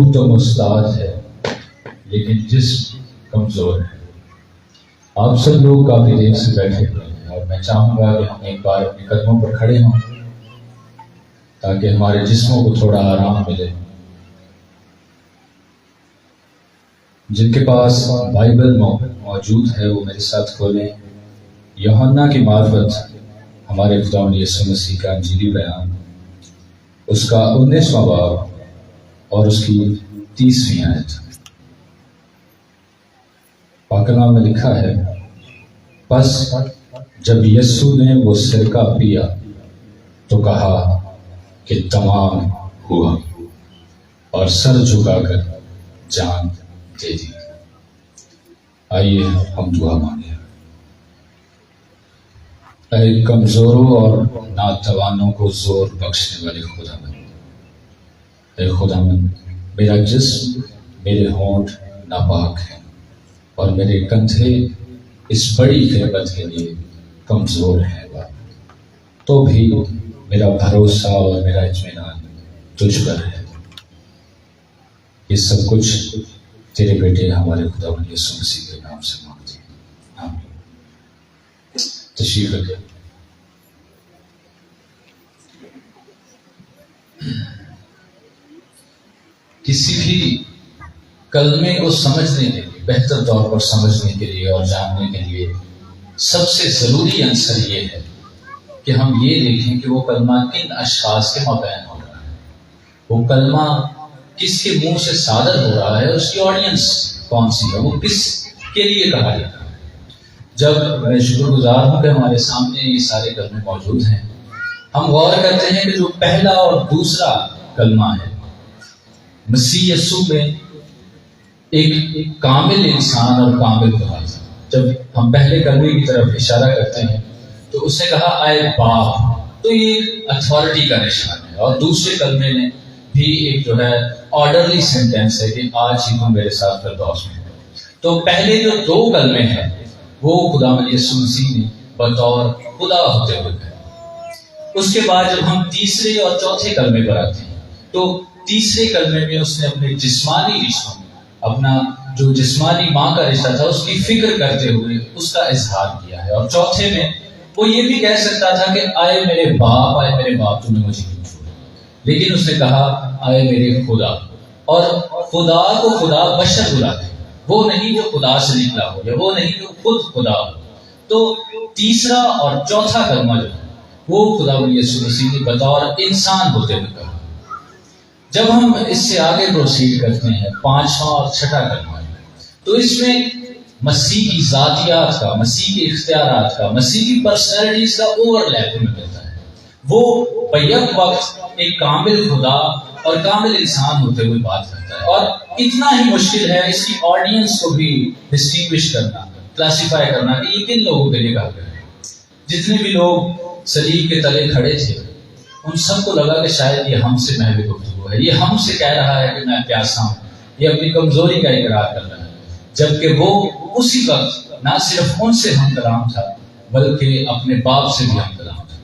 روح تو مستعد ہے لیکن جسم کمزور ہے۔ آپ سب لوگ کافی دیر سے بیٹھے ہوئے ہیں اور میں چاہوں گا کہ ہم ایک بار اپنے قدموں پر کھڑے ہوں تاکہ ہمارے جسموں کو تھوڑا آرام ملے۔ جن کے پاس بائبل موجود ہے وہ میرے ساتھ کھولیں یوحنا کی معرفت ہمارے خداوند یسوع مسیح کا انجیلی بیان، اس کا 19واں باب اور اس کی 30ویں آیت۔ پاک کلام میں لکھا ہے، پس جب یسوع نے وہ سرکہ پیا تو کہا کہ تمام ہوا، اور سر جھکا کر جان دے دی۔ آئیے ہم دعا مانگیں۔ اے کمزوروں اور ناتوانوں کو زور بخشنے والے خداوند، اے خداوند، میرا جسم، میرے ہونٹ ناپاک ہیں اور میرے کندھے اس بڑی خدمت کے لیے کمزور ہیں، تو بھی میرا بھروسہ اور میرا اطمینان تجھ پر ہے۔ یہ سب کچھ تیرے بیٹے ہمارے خداوند یسوع مسیح کے نام سے مانگتے ہیں، آمین۔ تشریف رکھیں۔ کسی بھی کلمے کو سمجھنے کے لیے، بہتر طور پر سمجھنے کے لیے اور جاننے کے لیے سب سے ضروری عنصر یہ ہے کہ ہم یہ دیکھیں کہ وہ کلمہ کن اشخاص کے مابین ہو رہا ہے، وہ کلمہ کس کے منہ سے صادر ہو رہا ہے، اس کی آڈینس کون سی ہے، وہ کس کے لیے کہا جاتا ہے۔ جب میں شکر گزار ہوں کہ ہمارے سامنے یہ سارے کلمے موجود ہیں، ہم غور کرتے ہیں کہ جو پہلا اور دوسرا کلمہ ہے، مسیح یسوع میں ایک کامل انسان اور کامل خدا تھا۔ جب ہم پہلے کلمے کی طرف اشارہ کرتے ہیں تو اس نے کہا اے باپ، تو یہ ایک اتھارٹی کا نشان ہے، اور دوسرے کلمے میں بھی ایک جو ہے آرڈرلی سینٹینس ہے کہ آج ہی تم میرے ساتھ فردوس میں۔ تو پہلے جو دو کلمے ہیں وہ خداوند یسوع مسیح نے بطور خدا ہوتے ہوئے کہے۔ اس کے بعد جب ہم تیسرے اور چوتھے کلمے پر آتے ہیں تو تیسرے کلمے میں اس نے اپنے جسمانی رشتوں، اپنا جو جسمانی ماں کا رشتہ تھا اس کی فکر کرتے ہوئے اس کا اظہار کیا ہے، اور چوتھے میں وہ یہ بھی کہہ سکتا تھا کہ آئے میرے باپ تم نے مجھے کیوں چھوڑا، لیکن اس نے کہا آئے میرے خدا۔ اور خدا کو خدا بشر بلاتے ہیں، وہ نہیں جو خدا سے نکلا ہو یا وہ نہیں جو خود خدا ہو۔ تو تیسرا اور چوتھا کلمہ جو ہے وہ خداوند یسوع مسیح نے بطور انسان ہوتے ہوئے کہا۔ جب ہم اس سے آگے پروسیڈ کرتے ہیں پانچواں اور چھٹا کلمہ، تو اس میں مسیح کی ذاتیات کا، مسیح کے اختیارات کا، مسیح کی پرسنالٹیز کا اوور لیپ ہمیں ملتا ہے۔ وہ بیک وقت ایک کامل خدا اور کامل انسان ہوتے ہوئے بات کرتا ہے، اور اتنا ہی مشکل ہے اس کی آڈینس کو بھی ڈسٹنگوش کرنا، کلاسیفائی کرنا کہ یہ کن لوگوں کے لیے کہا گیا ہے۔ جتنے بھی لوگ صلیب کے تلے کھڑے تھے ان سب کو لگا کہ شاید یہ ہم سے محو گفتگو ہے، یہ ہم سے کہہ رہا ہے کہ میں پیاسا ہوں، یہ اپنی کمزوری کا اقرار کر رہا ہے، جبکہ وہ اسی وقت نہ صرف ان سے ہم کلام تھا بلکہ اپنے باپ سے بھی ہم کلام تھا۔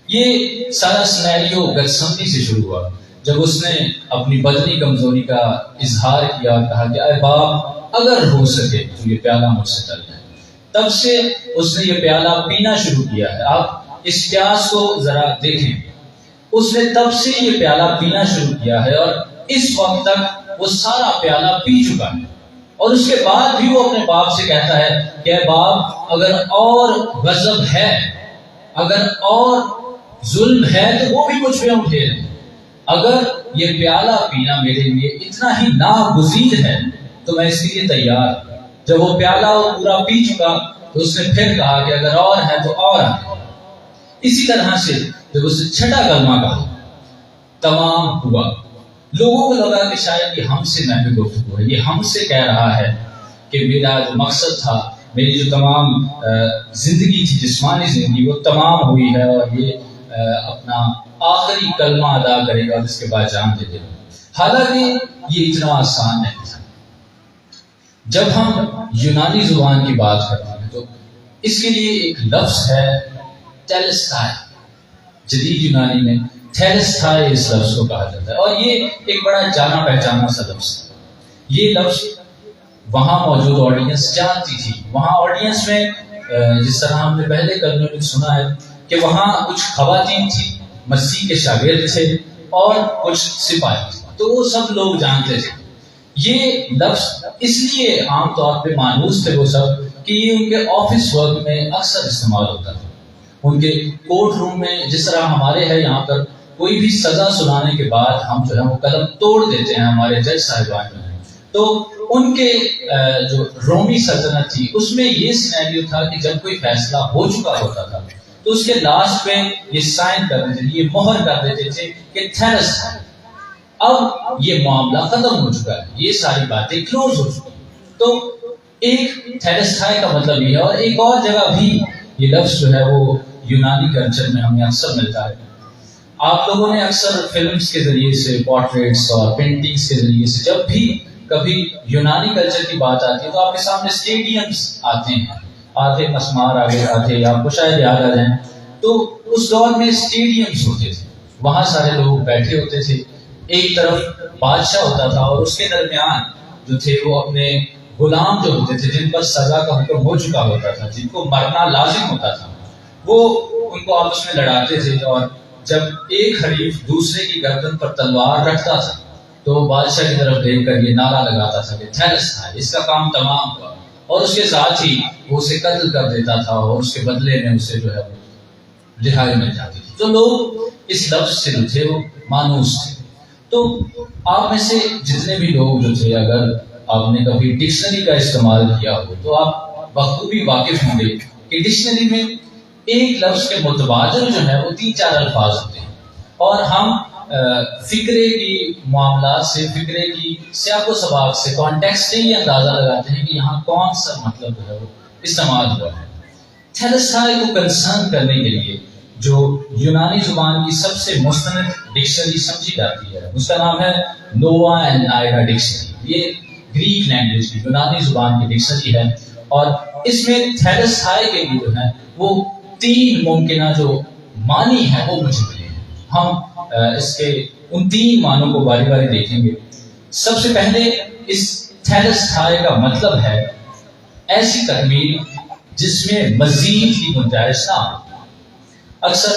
یہ سارا سینیریو گتسمنی سے شروع ہوا جب اس نے اپنی بدنی کمزوری کا اظہار کیا اور کہا کہ اے باپ اگر ہو سکے تو یہ پیالہ مجھ سے ٹل جائے۔ تب سے اس نے یہ پیالہ پینا شروع کیا ہے۔ آپ اس پیاس کو ذرا دیکھیں، اس نے تب سے یہ پیالہ پینا شروع کیا ہے اور اس وقت تک وہ سارا پیالہ پی چکا ہے، اور اس کے بعد بھی وہ اپنے باپ سے کہتا ہے کہ اے باپ اگر اور غضب ہے، اگر اور ظلم ہے تو وہ بھی مجھ پہ اٹھے، اگر یہ پیالہ پینا میرے لیے اتنا ہی ناگزیر ہے تو میں اس کے لیے تیار۔ جب وہ پیالہ وہ پورا پی چکا تو اس نے پھر کہا کہ اگر اور ہے تو اور ہے۔ اسی طرح سے جب اس نے چھٹا کلمہ کہا تمام ہوا، لوگوں کو لگا کہ شاید یہ ہم سے محو گفتگو ہے، یہ ہم سے کہہ رہا ہے کہ میرا جو مقصد تھا، میری جو تمام زندگی تھی، جسمانی زندگی، وہ تمام ہوئی ہے، اور یہ اپنا آخری کلمہ ادا کرے گا اور اس کے بعد جان دے دے گا۔ حالانکہ یہ اتنا آسان نہیں تھا۔ جب ہم یونانی زبان کی بات کرتے ہیں تو اس کے لیے ایک لفظ ہے ٹیلسٹائی۔ جدید یونانی میں تھیلسٹھائی اس لفظ کو کہا جاتا ہے، اور یہ ایک بڑا جانا پہچانا سا لفظ ہے۔ یہ لفظ وہاں موجود آڈینس جانتی تھی، وہاں آڈینس میں جس طرح ہم نے پہلے کلمے میں سنا ہے کہ وہاں کچھ خواتین تھی، مسیح کے شاگرد تھے اور کچھ سپاہی تھے، تو وہ سب لوگ جانتے تھے۔ یہ لفظ اس لیے عام طور پہ مانوس تھے وہ سب کہ یہ ان کے آفس ورک میں اکثر استعمال ہوتا تھا۔ ان کے کورٹ روم میں جس طرح ہمارے ہے یہاں پر کوئی بھی سزا سنانے کے بعد ہم جو ہے وہ قلم توڑ دیتے ہیں ہمارے جج صاحبان جو ہیں، تو ان کے جو رومی سلطنت تھی اس میں یہ سینیریو تھا کہ جب کوئی فیصلہ ہو چکا ہوتا تھا تو اس کے لاسٹ پہ یہ سائن کر دیتے تھے، یہ مہر کر دیتے تھے کہ تھیلسٹھائی، اب یہ معاملہ ختم ہو چکا ہے، یہ ساری باتیں کلوز ہو چکی ہیں۔ تو ایک تھیلسٹھائی کا مطلب یہ ہے، اور ایک اور جگہ بھی یہ لفظ جو ہے وہ یونانی کلچر میں ہمیں اکثر ملتا ہے۔ آپ لوگوں نے اکثر فلمز کے ذریعے سے، پورٹریٹس اور پینٹنگز کے ذریعے سے جب بھی کبھی یونانی کلچر کی بات آتی ہے تو آپ کے سامنے اسٹیڈیمز آتے ہیں، آدھے مسمار آگے آتے آپ کو شاید یاد آ جائیں، تو اس دور میں اسٹیڈیمز ہوتے تھے، وہاں سارے لوگ بیٹھے ہوتے تھے، ایک طرف بادشاہ ہوتا تھا اور اس کے درمیان جو تھے وہ اپنے غلام جو ہوتے تھے جن پر سزا کا حکم ہو چکا ہوتا تھا، جن کو مرنا لازم ہوتا تھا، وہ ان کو آپس میں لڑاتے تھے، اور جب ایک حریف دوسرے کی گردن پر تلوار رکھتا تھا تو بادشاہ کی طرف دیکھ کر یہ نعرہ لگاتا تھا کہ تھیلسٹھائی، اس کا کام تمام ہوا، اور اس کے ساتھ ہی وہ اسے قتل کر دیتا تھا اور اس کے بدلے میں اسے جو ہے رہائی مل جاتی تھی۔ تو لوگ اس لفظ سے جو تھے وہ مانوس تھے۔ تو آپ میں سے جتنے بھی لوگ جو تھے، اگر آپ نے کبھی ڈکشنری کا استعمال کیا ہو تو آپ بخوبی واقف ہوں گے کہ ڈکشنری میں ایک لفظ کے متبادل جو ہے وہ 3-4 الفاظ ہوتے ہیں، اور ہم فکرے کی معاملات سے، فکرے کی سیاق و سباق سے، کانٹیکسٹ سے یہ اندازہ لگاتے ہیں کہ یہاں کون سا مطلب جو ہے وہ استعمال ہوا ہے۔ تھیلسٹھائی کو کنسرن کرنے کے لیے جو یونانی زبان کی سب سے مستند ڈکشنری سمجھی جاتی ہے اس کا نام ہے نووا اینڈ نائڈا ڈکشنری۔ یہ گریک لینگویج کی یونانی زبان کی ڈکشنری ہے، اور اس میں تھیلسٹھائی کے لیے جو ہے وہ 3 ممکنہ جو معنی ہیں وہ مجھے ملے ہیں۔ ہم اس کے ان 3 معنوں کو باری باری دیکھیں گے۔ سب سے پہلے اس تھیلسٹھائی کا مطلب ہے ایسی تکمیل جس میں مزید کی گنجائش نہ ہو۔ اکثر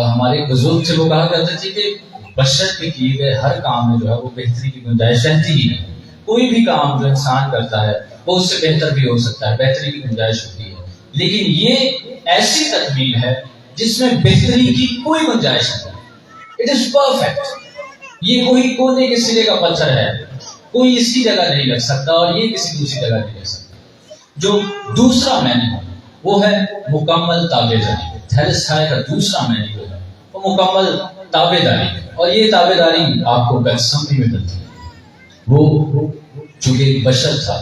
ہمارے بزرگ سے وہ کہا کرتے تھے کہ بشر کے کیے گئے ہر کام میں جو ہے وہ بہتری کی گنجائش رہتی ہی ہے۔ کوئی بھی کام جو انسان کرتا ہے وہ اس سے بہتر بھی ہو سکتا ہے، بہتری کی گنجائش ہوتی ہے، لیکن یہ ایسی تکمیل ہے جس میں بہتری کی کوئی گنجائش نہیں ہے۔ اٹ از پرفیکٹ، یہ کوئی کونے کے سرے کا پتھر ہے، کوئی اس کی جگہ نہیں لگ سکتا اور یہ کسی دوسری جگہ نہیں لگ سکتا۔ جو دوسرا معنی ہے وہ ہے مکمل تابع داری۔ تھیلسٹھائی کا دوسرا معنی جو ہے وہ مکمل تابع داری ہے، اور یہ تابع داری آپ کو بیتسمبی میں ملتی ہے۔ وہ چونکہ ایک بشر تھا،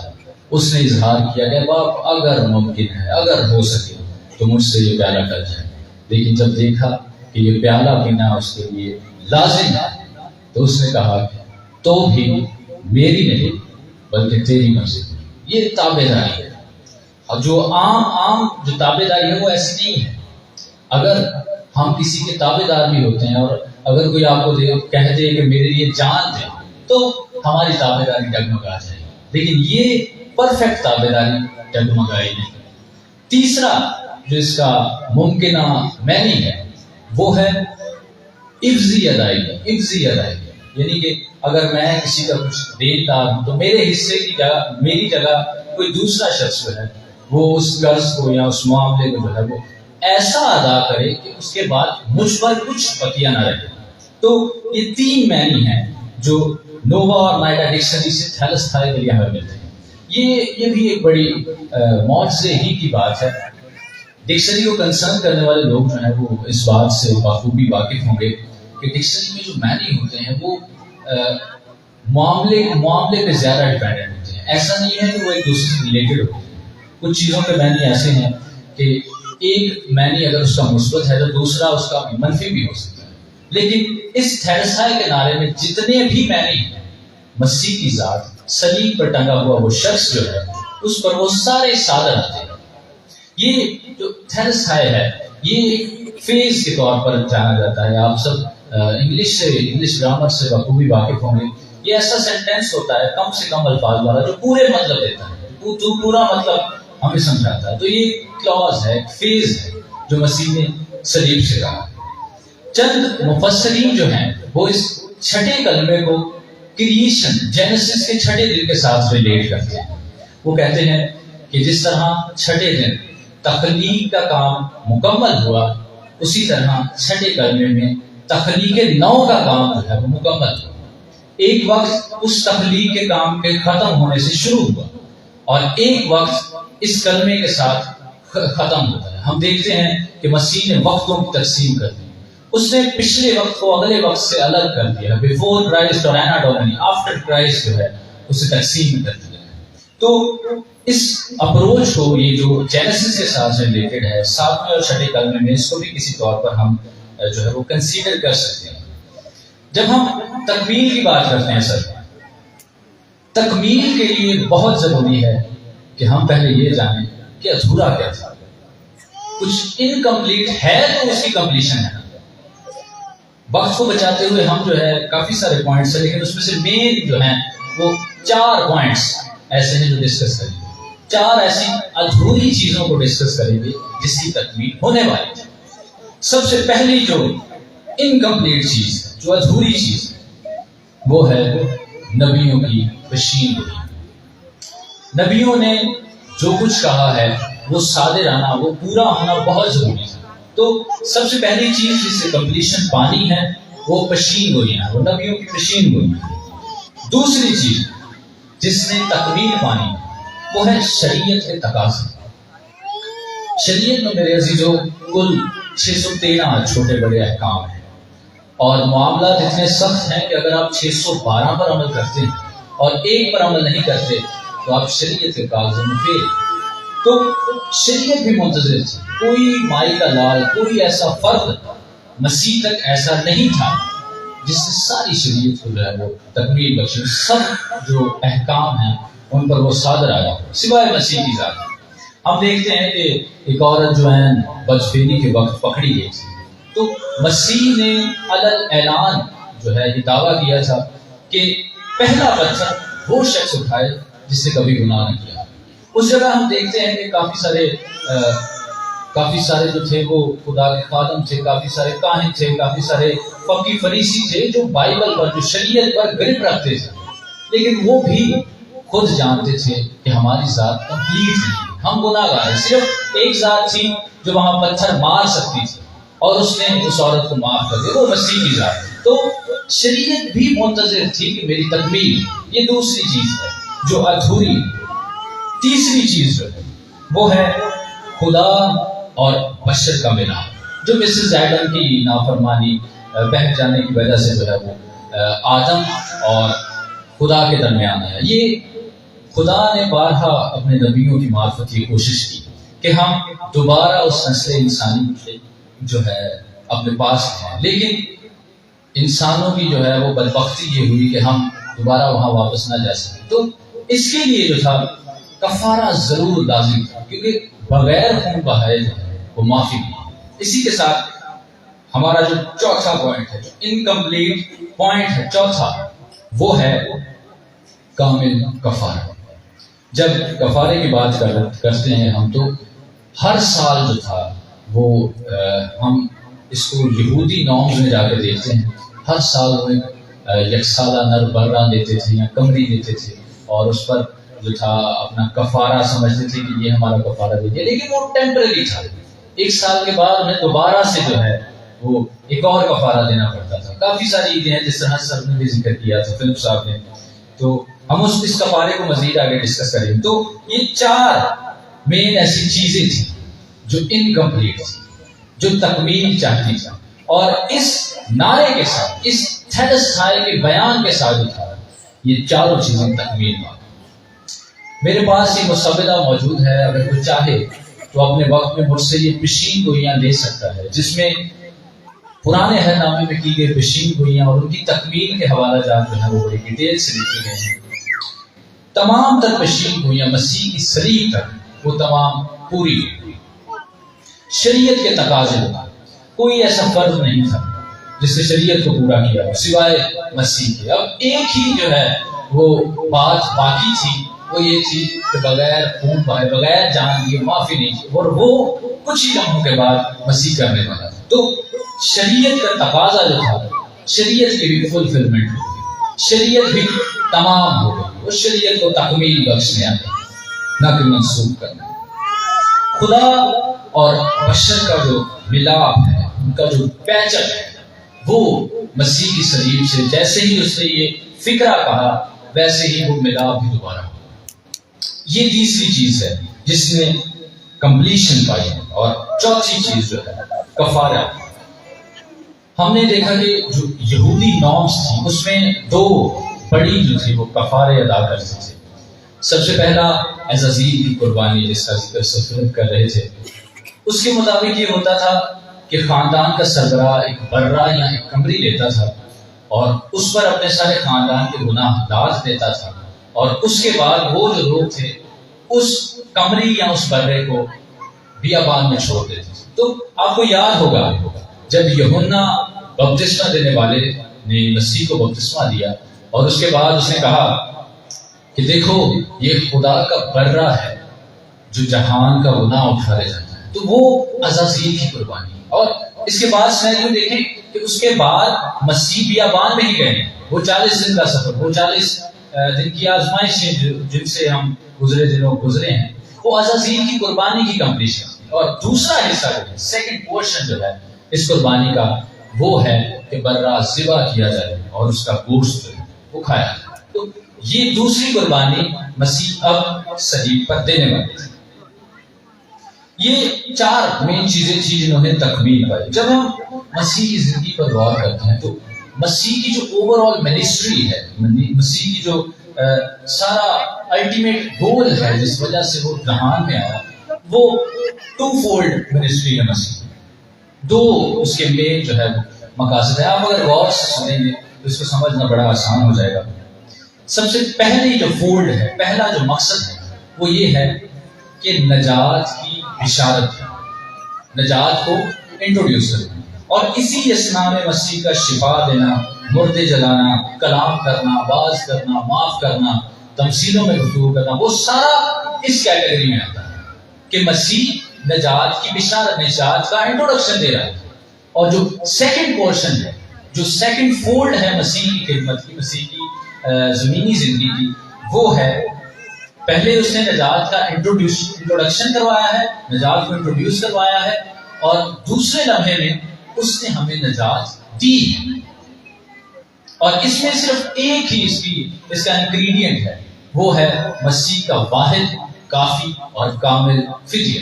اس نے اظہار کیا کہ باپ اگر ممکن ہے، اگر ہو سکے تو مجھ سے یہ پیالہ ٹل جائے، لیکن جب دیکھا کہ یہ پیالہ پینا اس کے لیے لازم ہے تو اس نے کہا کہ تو بھی میری نہیں بلکہ تیری مرضی۔ یہ تابع داری ہے، اور جو عام جو تابع داری ہے وہ ایسی نہیں ہے۔ اگر ہم کسی کے تابع دار بھی ہوتے ہیں اور اگر کوئی آپ کو کہہ دے کہ میرے لیے جان دے تو ہماری تابع داری ڈگمگا جائے، لیکن یہ پرفیکٹ تابع داری ڈگمگائی نہیں۔ تیسرا جو اس کا ممکنہ معنی ہے وہ ہے عوضی ادائیگی۔ عوضی ادائیگی یعنی کہ اگر میں کسی کا کچھ دیتا ہوں تو میرے حصے کی جگہ، میری جگہ کوئی دوسرا شخص جو ہے وہ اس قرض کو یا اس معاملے کو جو ہے وہ ایسا ادا کرے کہ اس کے بعد مجھ پر کچھ بقیہ نہ رہے۔ تو یہ 3 معنی ہیں جو نووا اور نائڈا ڈکشنری سے تھیلسٹھائی کے لیے ہمیں ملتے ہیں۔ یہ بھی ایک بڑی معجزے ہی کی بات ہے۔ ڈکشنری کو کنسرن کرنے والے لوگ جو ہیں وہ اس بات سے بخوبی واقف ہوں گے کہ ڈکشنری میں جو معنی ہوتے ہیں وہ معاملے پہ زیادہ ڈیپینڈنٹ ہوتے ہیں۔ ایسا نہیں ہے کہ وہ ایک دوسرے سے ریلیٹڈ ہوتے ہیں۔ کچھ چیزوں کے معنی ایسے ہیں کہ ایک معنی اگر اس کا مثبت ہے تو دوسرا اس کا منفی بھی ہو سکتا ہے، لیکن اس تھیلسٹھائی کے نعرے میں جتنے بھی معنی ہیں، مسیح کی ذات، صلیب پر ٹنگا ہوا وہ شخص جو ہے اس پر وہ سارے صادر آتے ہیں۔ یہ جو تھیلسٹھائی ہے یہ فیز کے طور پر جانا جاتا ہے۔ آپ سب انگلش گرامر سے بخوبی واقف ہوں گے. یہ ایسا سینٹینس ہوتا ہے کم سے کم الفاظ والا جو پورے مطلب دیتا ہے، جو پورا مطلب ہمیں سمجھاتا ہے. تو یہ کلوز ہے، فیز ہے جو مسیح نے صلیب سے کہا. چند مفسرین جو ہیں وہ اس چھٹے کلمے کو کریشن، جینیسس کے چھٹے دن کے ساتھ ریلیٹ کرتے ہیں. وہ کہتے ہیں کہ جس طرح چھٹے دن تخلیق کا کام مکمل ہوا، اسی طرح چھٹے کلمے میں تخلیق نو کا کام جو ہے وہ مکمل ہوا. ایک وقت اس تخلیق کے کام کے ختم ہونے سے شروع ہوا اور ایک وقت اس کلمے کے ساتھ ختم ہوتا ہے. ہم دیکھتے ہیں کہ مسیح نے وقتوں کی تقسیم کر دی. اس نے پچھلے وقت کو اگلے وقت سے الگ کر دیا. بیفور کرائسٹ اور اینا ڈومینی، آفٹر کرائسٹ جو ہے اسے تقسیم کر دیا. تو اس اپروچ کو، یہ جو جینیسس کے ساتھ ریلیٹڈ ہے، ساتویں اور چھٹے کلمے میں، اس کو بھی کسی طور پر ہم جو ہے وہ کنسیڈر کر سکتے ہیں. جب ہم تکمیل کی بات کرتے ہیں سر، تکمیل کے لیے بہت ضروری ہے کہ ہم پہلے یہ جانیں کہ ادھورا کیا تھا. کچھ انکمپلیٹ ہے تو اس کی کمپلیشن ہے. وقت کو بچاتے ہوئے ہم جو ہے کافی سارے پوائنٹس ہیں، لیکن اس میں سے مین جو ہیں وہ 4 پوائنٹس ایسے ہیں جو ڈسکس کریں گے. 4 ایسی ادھوری چیزوں کو ڈسکس کریں گے جس کی تکمیل ہونے والی ہے. سب سے پہلی جو انکمپلیٹ چیز ہے، جو ادھوری چیز ہے، وہ ہے نبیوں کی پیشین گوئی. نبیوں نے جو کچھ کہا ہے وہ صادرانہ، وہ پورا ہونا بہت ضروری ہے. تو سب سے پہلی چیز جس سے کمپلیشن پانی ہے وہ پیشین گوئیاں، وہ نبیوں کی پیشین گوئیاں. دوسری چیز جس نے تکمیل پانی وہ ہے شریعت کے تقاضے. شریعت میں میرے عزیزو کل 613 چھوٹے بڑے احکام ہیں، اور معاملات اتنے سخت ہیں کہ اگر آپ 612 پر عمل کرتے ہیں اور ایک پر عمل نہیں کرتے تو آپ شریعت کے کاغذوں میں فیل. تو شریعت بھی منتظر تھی. کوئی مائی کا لال، کوئی ایسا فرد مسیح تک ایسا نہیں تھا جس نے ساری شریعت کو جو ہے وہ تکمیل بخشی. سب جو احکام ہیں ان پر وہ صادر آیا سوائے مسیح کی ذات. ہم دیکھتے ہیں کہ ایک عورت جو ہے بدفعلی کے وقت پکڑی گئی تھی، تو مسیح نے علل اعلان جو ہے یہ دعویٰ کیا تھا کہ پہلا پتھر وہ شخص اٹھائے جس نے کبھی گناہ نہ کیا. اس جگہ ہم دیکھتے ہیں کہ کافی سارے جو تھے وہ خدا کے خادم تھے، کافی سارے کاہن تھے، کافی سارے فقی فریسی تھے جو بائبل پر، جو شریعت پر گرپ رکھتے تھے، لیکن وہ بھی خود جانتے تھے کہ ہماری ذات کمپلیٹ نہیں، ہم گناہ گار ہیں. صرف ایک ذات تھی جو وہاں پتھر مار سکتی تھی اور اس نے اس عورت کو معاف کر دیا، وہ مسیح کی ذات. تو شریعت بھی منتظر تھی کہ میری تکمیل. یہ دوسری چیز ہے جو ادھوری. تیسری چیز جو ہے وہ ہے خدا اور بشر کا ملاپ، جو مسز ایڈم کی نافرمانی بہک جانے کی وجہ سے جو ہے وہ آدم اور خدا کے درمیان ہے. یہ خدا نے بارہا اپنے نبیوں کی معرفت کی کوشش کی کہ ہم دوبارہ اس نسل انسانی کے جو ہے اپنے پاس ہیں، لیکن انسانوں کی جو ہے وہ بدبختی یہ ہوئی کہ ہم دوبارہ وہاں واپس نہ جا سکیں. تو اس کے لیے جو تھا کفارہ ضرور لازم تھا، کیونکہ بغیر خون بہائے جو ہے وہ معافی نہیں. اسی کے ساتھ ہمارا جو چوتھا پوائنٹ ہے، جو انکمپلیٹ پوائنٹ ہے چوتھا، وہ ہے کامل کفارہ. جب کفارے کی بات کرتے ہیں ہم، تو ہر سال جو تھا وہ ہم اس کو یہودی نامز میں جا کے دیکھتے ہیں. ہر سال وہ یک سالہ نر برہ دیتے تھے یا کمری دیتے تھے، اور اس پر جو تھا اپنا کفارہ سمجھتے تھے کہ یہ ہمارا کفارہ دے دیا. لیکن وہ ٹیمپرری تھا. 1 سال کے بعد انہیں دوبارہ سے جو ہے وہ ایک اور کفارہ دینا پڑتا تھا. کافی ساری عیدیں ہیں جس طرح سر نے بھی ذکر کیا تھا، فلپ صاحب نے. تو ہم اس کفارے کو مزید آگے ڈسکس کریں گے. تو یہ 4 مین ایسی چیزیں تھیں جو انکمپلیٹ تھی، جو تکمیل چاہتی تھا. اور اس نعرے کے ساتھ، اس تھیلسٹائی کے بیان کے ساتھ جو تھا، یہ 4 چیزیں تکمیل پا. میرے پاس یہ مسودہ موجود ہے، اگر کوئی چاہے تو اپنے وقت میں مجھ سے یہ پیشین گوئیاں لے سکتا ہے، جس میں پرانے عہد نامے میں کی گئی پیشین گوئیاں اور ان کی تکمیل کے حوالہ جات جو ہیں وہ بڑی ڈیٹیل سے لکھے گئے ہیں. تمام تر پیشین گوئیاں مسیح کی صلیب تک وہ تمام پوری ہوئی. شریعت کے تقاضے ہوتا، کوئی ایسا فرد نہیں تھا جس نے شریعت کو پورا کیا سوائے مسیح کے. اب ایک ہی جو ہے وہ بات باقی تھی، وہ یہ تھی کہ بغیر خون بہائے، بغیر جان دیے معافی نہیں کی، اور وہ کچھ ہی لمحوں کے بعد مسیح کرنے والا تھا. تو شریعت کا تقاضا جو تھا، شریعت کی بھی فلفلمنٹ ہو گئی، شریعت بھی تمام ہو گئی. اس شریعت کو تکمیل بخشنے آ گئی، نہ کہ منسوخ کرنا. خدا اور بشر کا جو ملاپ ہے، ان کا جو پیچ اپ ہے، وہ مسیح کی صلیب سے جیسے ہی اس نے یہ فکرہ کہا ویسے ہی وہ ملاپ بھی دوبارہ ہو. یہ تیسری چیز ہے جس نے کمپلیشن پائی ہے. اور چوتھی چیز جو ہے کفارہ. ہم نے دیکھا کہ جو یہودی نارمز تھی اس میں دو بڑی جو تھی وہ کفارے ادا کرتے تھے. سب سے پہلا عزازیل کی قربانی جس کا ذکر سفر کر رہے تھے، اس کے مطابق یہ ہوتا تھا کہ خاندان کا سربراہ ایک برہ یا ایک قمری لیتا تھا اور اس پر اپنے سارے خاندان کے گناہ لاد دیتا تھا، اور اس کے بعد وہ جو لوگ تھے اس قمری یا اس برے کو بیابان میں چھوڑ دیتے تھے. تو آپ کو یاد ہوگا جب یوحنا بپتسمہ دینے والے نے مسیح کو بپتسمہ دیا اور اس کے بعد اس نے کہا کہ دیکھو یہ خدا کا برہ ہے جو جہان کا گناہ اٹھا لے جاتا ہے، تو وہ عزازیل کی قربانی. اور اس کے بعد سینریو دیکھیں کہ اس کے بعد مسیح بیابان میں ہی گئے. وہ 40 دن کا سفر، وہ 40 دن کی آزمائشیں جن سے ہم گزرے دنوں گزرے ہیں، وہ عزازیل کی قربانی کی کمپلیشن. اور دوسرا حصہ جو ہے، سیکنڈ پورشن جو ہے اس قربانی کا، وہ ہے کہ برہ ذبح کیا جائے اور اس کا گوشت جو ہے وہ کھایا جائے. تو یہ دوسری قربانی مسیح اب صلیب پر دینے والے تھے. یہ 4 مین چیزیں تھیں جنہوں نے تکمیل پائی. جب ہم مسیح کی زندگی پر غور کرتے ہیں تو مسیح کی جو اوور آل منسٹری ہے، مسیح کی جو سارا الٹیمیٹ گول ہے جس وجہ سے وہ جہان میں آیا، وہ 2 فولڈ منسٹری ہے مسیح. 2 اس کے مین جو ہے مقاصد ہے. آپ اگر غور سے سنیں گے تو اس کو سمجھنا بڑا آسان ہو جائے گا. سب سے پہلی جو فولڈ ہے، پہلا جو مقصد ہے، وہ یہ ہے کہ نجات کی بشارت ہے، نجات کو انٹروڈیوس کرنا. اور اسی اسنا میں مسیح کا شفا دینا، مردے جلانا، کلام کرنا، باز کرنا، معاف کرنا، تمثیلوں میں گفتگو کرنا، وہ سارا اس کیٹیگری میں آتا ہے کہ مسیح نجات کی بشارت، نجات کا انٹروڈکشن دے رہا ہے. اور جو سیکنڈ پورشن ہے، جو سیکنڈ فولڈ ہے مسیح کی خدمت کی، مسیح کی زمینی زندگی کی، وہ ہے پہلے اس نے نجات کا انٹروڈکشن کروایا ہے، نجات کو انٹروڈیوس کروایا ہے، اور دوسرے لمحے میں اس نے ہمیں نجات دی ہے. اور اس میں صرف ایک ہی اس کا انگریڈینٹ ہے، وہ ہے مسیح کا واحد، کافی اور کامل فدیہ.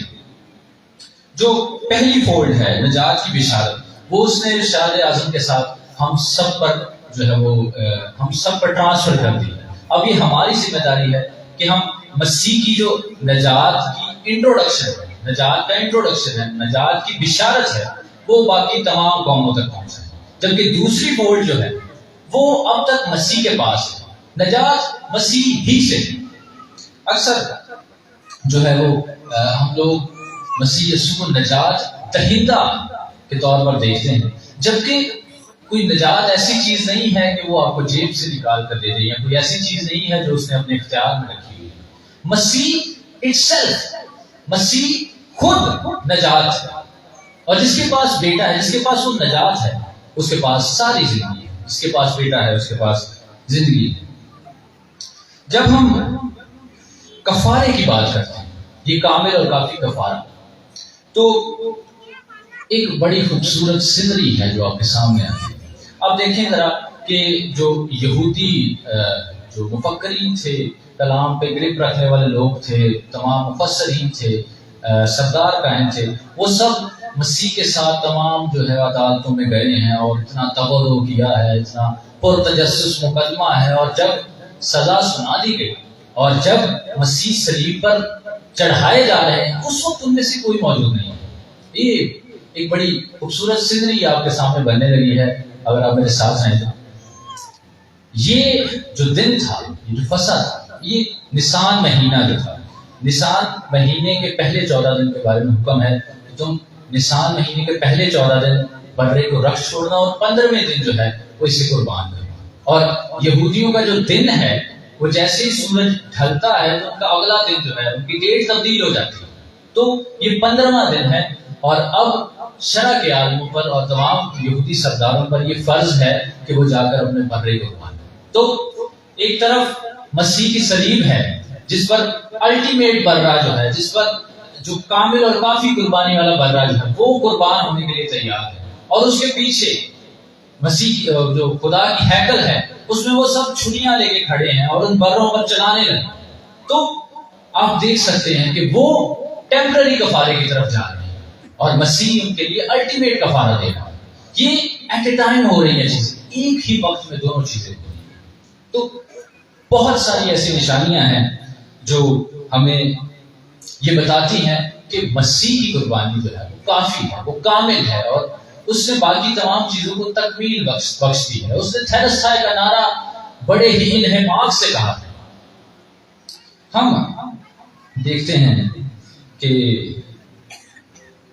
جو پہلی فولڈ ہے نجات کی بشارت، وہ اس نے ارشاد اعظم کے ساتھ ہم سب پر جو ہے وہ ہم سب پر ٹرانسفر کر دی. اب یہ ہماری ذمہ داری ہے کہ ہم مسیح کی جو نجات کی انٹروڈکشن ہے، نجات کا انٹروڈکشن ہے، نجات کی بشارت ہے، وہ باقی تمام قوموں تک پہنچائیں. جبکہ دوسری فولڈ جو ہے وہ اب تک مسیح کے پاس ہے، نجات مسیح ہی سے. اکثر جو ہے وہ ہم لوگ مسیح یسوع کو نجات دہندہ کے طور پر دیکھتے ہیں، جبکہ کوئی نجات ایسی چیز نہیں ہے کہ وہ آپ کو جیب سے نکال کر دے دے، یا کوئی ایسی چیز نہیں ہے جو اس نے اپنے اختیار میں رکھی ہوئی. مسیح اٹسیلف، مسیح خود نجات ہے. اور جس کے پاس بیٹا ہے، جس کے پاس وہ نجات ہے، اس کے پاس ساری زندگی ہے. جس کے پاس بیٹا ہے اس کے پاس زندگی ہے. جب ہم کفارے کی بات کرتے ہیں، یہ کامل اور کافی کفارہ، تو ایک بڑی خوبصورت سینری ہے جو آپ کے سامنے آتی ہے. آپ دیکھیں ذرا کہ جو یہودی جو مفکرین تھے، کلام پہ گرپ رکھنے والے لوگ تھے، تمام مفسرین تھے، سردار کاہن تھے، وہ سب مسیح کے ساتھ تمام جو ہے عدالتوں میں گئے ہیں اور اتنا تبرع کیا ہے، اتنا پرتجسس مقدمہ ہے. اور جب سزا سنا دی گئی اور جب مسیح صلیب پر چڑھائے جا رہے ہیں، اس وقت ان میں سے کوئی موجود نہیں ہے. یہ ایک بڑی خوبصورت سینری آپ کے سامنے بننے لگی ہے اگر آپ میرے ساتھ ہیں. تو یہ جو دن تھا، یہ جو فصل تھا، یہ نسان مہینہ جو تھا، نسان مہینے کے پہلے 14 دن کے بارے میں حکم ہے کہ تم نسان مہینے کے پہلے 14 دن بکرے کو رکھ چھوڑنا اور 15ویں دن جو ہے وہ اسے قربان کرنا. اور یہودیوں کا جو دن ہے وہ جیسے ہی سورج ڈھلتا ہے تو ان کا اگلا دن جو ہے ان کی ڈیٹ تبدیل ہو جاتی ہے. تو یہ 15واں دن ہے اور اب شرع کے عالموں پر اور تمام یہودی سرداروں پر یہ فرض ہے کہ وہ جا کر اپنے بکرے کو قربان کریں. تو ایک طرف مسیح کی صلیب ہے جس پر الٹیمیٹ برہ جو ہے، جس پر جو کامل اور کافی قربانی والا برہ جو ہے وہ قربان ہونے کے لیے تیار ہے، اور اس کے پیچھے مسیح کی جو خدا کی ہیکل ہے اس میں وہ سب چھریاں لے کے کھڑے ہیں اور ان بروں پر چلانے لگے. تو آپ دیکھ سکتے ہیں کہ وہ ٹیمپرری کفارے کی طرف جا رہے ہیں اور مسیح ان کے لیے الٹیمیٹ کفارہ دے رہا ہے. یہ ایٹ اے ٹائم ہو رہی ہیں چیزیں، ایک ہی وقت میں دونوں چیزیں ہو رہی ہیں. تو بہت ساری ایسی نشانیاں ہیں جو ہمیں یہ بتاتی ہیں کہ مسیح کی قربانی جو ہے وہ کافی ہے، وہ کامل ہے، اور اس نے باقی تمام چیزوں کو تکمیل بخش دی ہے. اس نے تھیلسٹائی کا نعرہ بڑے ہی انہماک سے کہا ہے. ہم دیکھتے ہیں کہ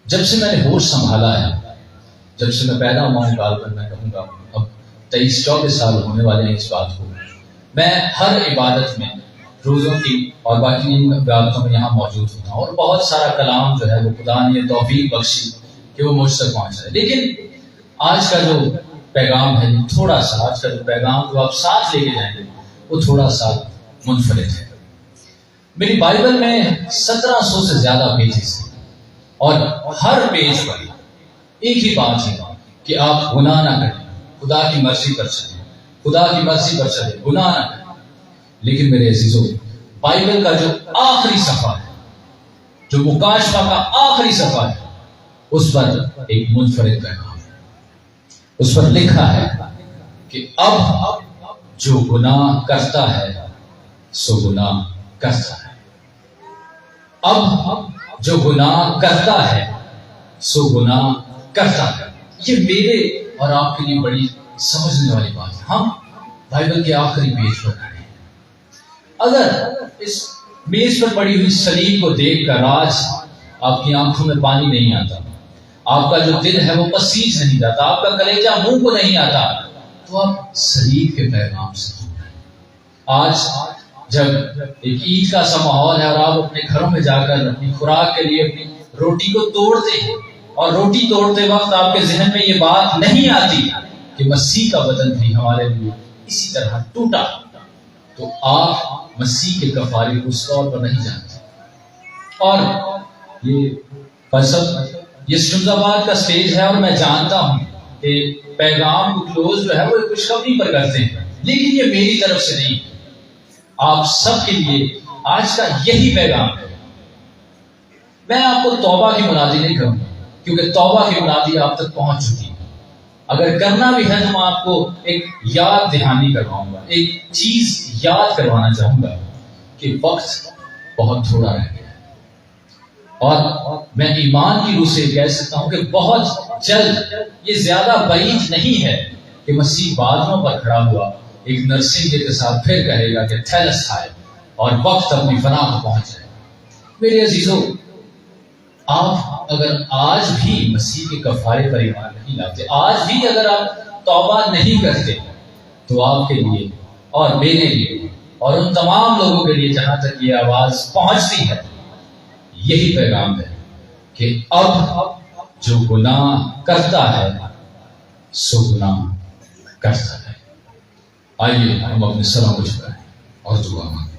جب سے میں نے ہوش سنبھالا ہے، جب سے میں پیدا ہوا ہوں، کال پر میں کہوں گا اب 23-24 سال ہونے والے ہیں اس بات کو، میں ہر عبادت میں، روزوں کی اور باقی عبادتوں میں یہاں موجود ہوتا ہوں، اور بہت سارا کلام جو ہے وہ خدا نے توفیق بخشی کہ وہ مجھ تک پہنچ جائے. لیکن آج کا جو پیغام ہے، تھوڑا سا آج کا جو پیغام جو آپ ساتھ لے کے جائیں گے وہ تھوڑا سا منفرد ہے. میری بائبل میں 1700 سے زیادہ پیجز ہیں، اور ہر پیج پر ایک ہی بات ہے کہ آپ گناہ نہ کریں، خدا کی مرضی پر چلیں، خدا کی مرضی پر چلیں، گناہ نہ کریں. لیکن میرے عزیزوں، بائبل کا جو آخری صفحہ ہے، جو مکاشفہ کا آخری صفحہ ہے، اس پر ایک منفرد پیغام ہے. اس پر لکھا ہے کہ اب جو گناہ کرتا ہے سو گناہ کرتا ہے. اب جو گناہ کرتا ہے سو گناہ کرتا ہے. یہ میرے اور آپ کے لیے بڑی سمجھنے والی بات ہے. ہم بائبل کے آخری پیج پر کھڑے ہیں. اگر اس میز پر پڑی ہوئی صلیب کو دیکھ کر آج آپ کی آنکھوں میں پانی نہیں آتا، آپ کا جو دل ہے وہ پسیج نہیں جاتا، آپ کا کلیجہ منہ کو نہیں آتا، تو آپ صلیب کے پیغام سے دور ہیں. آج جب ایک عید کا سا ماحول ہے اور آپ اپنے گھروں میں جا کر اپنی خوراک کے لیے اپنی روٹی کو توڑتے ہیں، اور روٹی توڑتے وقت آپ کے ذہن میں یہ بات نہیں آتی کہ مسیح کا بدن بھی ہمارے لیے اسی طرح ٹوٹا، تو آپ مسیح کے کفارے کو اس طور پر نہیں جانتے. اور یہ فلسفہ، یہ شمس آباد کا سٹیج ہے، اور میں جانتا ہوں کہ پیغام کو کلوز جو ہے وہ خوشخبری پر کرتے ہیں، لیکن یہ میری طرف سے نہیں، آپ سب کے لیے آج کا یہی پیغام ہے. میں آپ کو توبہ کی منادی نہیں کروں گا، کیونکہ توبہ کی منادی آپ تک پہنچ چکی ہے. اگر کرنا بھی ہے تو میں آپ کو ایک یاد دہانی کرواؤں گا، ایک چیز یاد کروانا چاہوں گا کہ وقت بہت تھوڑا رہ گیا ہے، اور میں ایمان کی روح سے کہہ سکتا ہوں کہ بہت جلد، یہ زیادہ بعید نہیں ہے کہ مسیح بادلوں پر کھڑا ہوا ایک نرسنگ کے ساتھ پھر کہے گا کہ تھیلسٹائی، اور وقت اپنی فنا کو پہنچ جائے. میرے عزیزوں، آپ اگر آج بھی مسیح کے کفارے پر ایمان نہیں لاتے، آج بھی اگر آپ توبہ نہیں کرتے، تو آپ کے لیے اور میرے لیے اور ان تمام لوگوں کے لیے جہاں تک یہ آواز پہنچتی ہے، یہی پیغام ہے کہ اب جو گناہ کرتا ہے سو گناہ کرتا ہے. آئیے ہم اپنے سروں کو جھکائیں اور دعا مانگیں.